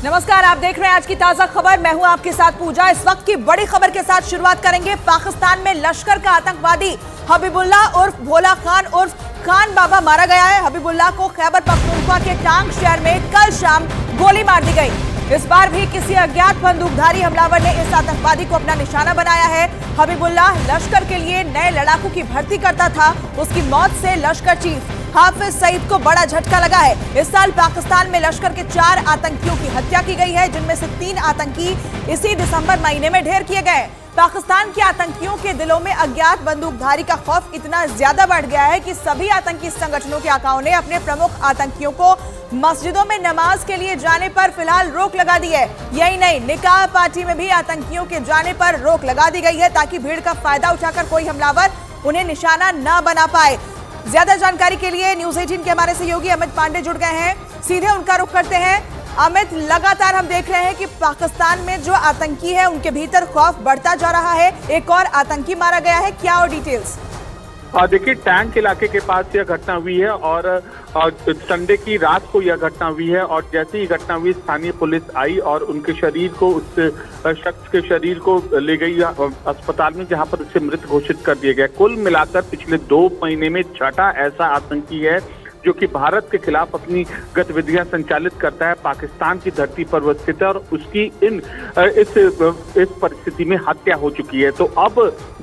नमस्कार, आप देख रहे हैं आज की ताजा खबर। मैं हूं आपके साथ पूजा। इस वक्त की बड़ी खबर के साथ शुरुआत करेंगे। पाकिस्तान में लश्कर का आतंकवादी हबीबुल्लाह उर्फ भोला खान उर्फ खान बाबा मारा गया है। हबीबुल्लाह को खैबर पख्तूनख्वा के टांग शहर में कल शाम गोली मार दी गई। इस बार भी किसी अज्ञात बंदूकधारी हमलावर ने इस आतंकवादी को अपना निशाना बनाया है। हबीबुल्लाह लश्कर के लिए नए लड़ाकू की भर्ती करता था। उसकी मौत से लश्कर चीफ हाफिज सईद को बड़ा झटका लगा है। इस साल पाकिस्तान में लश्कर के 4 आतंकियों की हत्या की गई है, जिनमें से 3 आतंकी इसी दिसंबर महीने में ढेर किए गए। पाकिस्तान के आतंकियों के दिलों में अज्ञात बंदूकधारी का खौफ इतना ज्यादा बढ़ गया है कि सभी आतंकी संगठनों के आकाओं ने अपने प्रमुख आतंकियों को मस्जिदों में नमाज के लिए जाने पर फिलहाल रोक लगा दी है। यही नहीं, निकाह पार्टी में भी आतंकियों के जाने पर रोक लगा दी गई है, ताकि भीड़ का फायदा उठाकर कोई हमलावर उन्हें निशाना न बना पाए। ज्यादा जानकारी के लिए न्यूज़ 18 के हमारे सहयोगी अमित पांडे जुड़ गए हैं। सीधे उनका रुख करते हैं। अमित, लगातार हम देख रहे हैं कि पाकिस्तान में जो आतंकी है उनके भीतर खौफ बढ़ता जा रहा है। एक और आतंकी मारा गया है, क्या और डिटेल्स? देखिए, टैंक इलाके के पास यह घटना हुई है और संडे की रात को यह घटना हुई है। और जैसे ही घटना हुई, स्थानीय पुलिस आई और उनके शरीर को, उस शख्स के शरीर को ले गई अस्पताल में, जहां पर उसे मृत घोषित कर दिया गया। कुल मिलाकर पिछले 2 महीने में 6ठा ऐसा आतंकी है जो कि भारत के खिलाफ अपनी गतिविधियां संचालित करता है। पाकिस्तान की धरती पर वो स्थित है और उसकी इस परिस्थिति में हत्या हो चुकी है। तो अब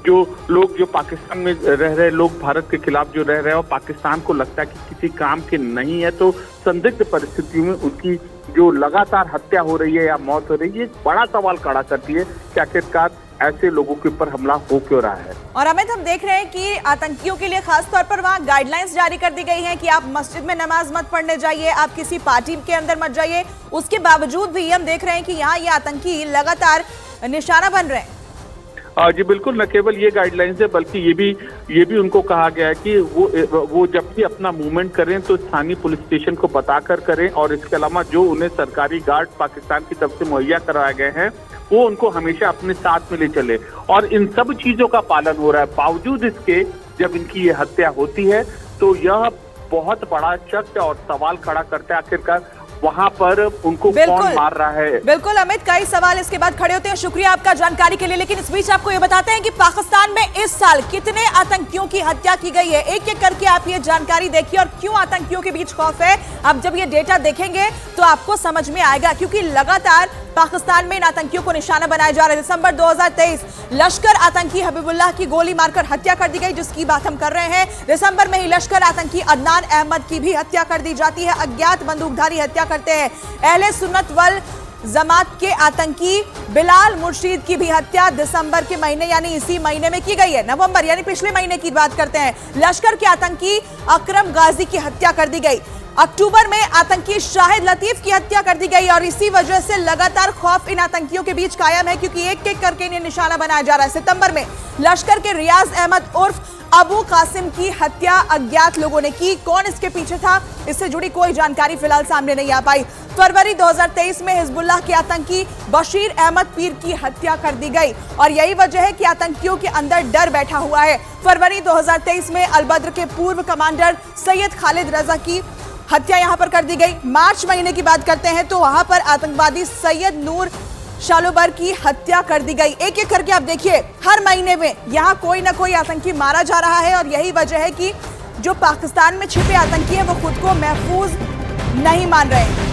जो लोग जो पाकिस्तान में रह रहे लोग, भारत के खिलाफ जो रह रहे हैं और पाकिस्तान को लगता है कि किसी काम के नहीं है, तो संदिग्ध परिस्थितियों में उनकी जो लगातार हत्या हो रही है या मौत हो रही है, एक बड़ा सवाल खड़ा करती है कि आखिरकार ऐसे लोगों के ऊपर हमला हो क्यों रहा है। और अमित, हम देख रहे हैं कि आतंकियों के लिए खास तौर पर वहां गाइडलाइंस जारी कर दी गई हैं कि आप मस्जिद में नमाज मत पढ़ने जाइए, आप किसी पार्टी के अंदर मत जाइए। उसके बावजूद भी हम देख रहे हैं कि यहाँ ये आतंकी लगातार निशाना बन रहे हैं। जी बिल्कुल, न केवल ये गाइडलाइंस है बल्कि ये भी उनको कहा गया है कि वो जब भी अपना मूवमेंट करें तो स्थानीय पुलिस स्टेशन को बताकर करें। और इसके अलावा जो उन्हें सरकारी गार्ड पाकिस्तान की तरफ से मुहैया करवाए गए हैं, वो उनको हमेशा अपने साथ में ले चले। और इन सब चीजों का पालन हो रहा है। बावजूद इसके जब इनकी ये हत्या होती है तो यह बहुत बड़ा शक और सवाल खड़ा करता है, आखिरकार वहां पर उनको कौन मार रहा है। बिल्कुल अमित, कई सवाल इसके बाद खड़े होते हैं। शुक्रिया आपका जानकारी के लिए। लेकिन इस बीच आपको ये बताते हैं कि पाकिस्तान में इस साल कितने आतंकियों की हत्या की गई है। एक एक करके आप ये जानकारी देखिए और क्यों आतंकियों के बीच खौफ है। अब जब ये डेटा देखेंगे तो आपको समझ में आएगा, क्योंकि लगातार पाकिस्तान में इन आतंकियों को निशाना बनाया जा रहा है। दिसंबर 2023 लश्कर आतंकी हबीबुल्लाह की गोली मारकर हत्या कर दी गई, जिसकी बात हम कर रहे हैं। दिसंबर में ही लश्कर आतंकी अदनान अहमद की भी हत्या कर दी जाती है। अज्ञात बंदूकधारी हत्या करते हैं। अहले सुन्नत वल जमात के आतंकी बिलाल मुर्शीद की भी हत्या दिसंबर के महीने यानी इसी महीने में की गई है। नवंबर यानी पिछले महीने की बात करते हैं। लश्कर के आतंकी अकरम गाजी की हत्या कर दी गई। अक्टूबर में आतंकी शाहिद लतीफ की हत्या कर दी गई। और इसी वजह से लगातार खौफ इन आतंकियों के बीच कायम है, क्योंकि एक एक करके इन्हें निशाना बनाया जा रहा है। सितंबर में लश्कर के रियाज अहमद उर्फ अबू कासिम की हत्या अज्ञात लोगों ने की। कौन इसके पीछे था, इससे जुड़ी कोई जानकारी फिलहाल सामने नहीं आ पाई। फरवरी 2023 में हिजबुल्लाह के आतंकी बशीर अहमद पीर की हत्या कर दी गई। और यही वजह है कि आतंकियों के अंदर डर बैठा हुआ है। फरवरी 2023 में अलबद्र के पूर्व कमांडर सैयद खालिद रजा की हत्या यहां पर कर दी गई। मार्च महीने की बात करते हैं तो वहां पर आतंकवादी सैयद नूर शालोबर की हत्या कर दी गई। एक एक करके आप देखिए, हर महीने में यहां कोई ना कोई आतंकी मारा जा रहा है। और यही वजह है कि जो पाकिस्तान में छिपे आतंकी हैं वो खुद को महफूज नहीं मान रहे।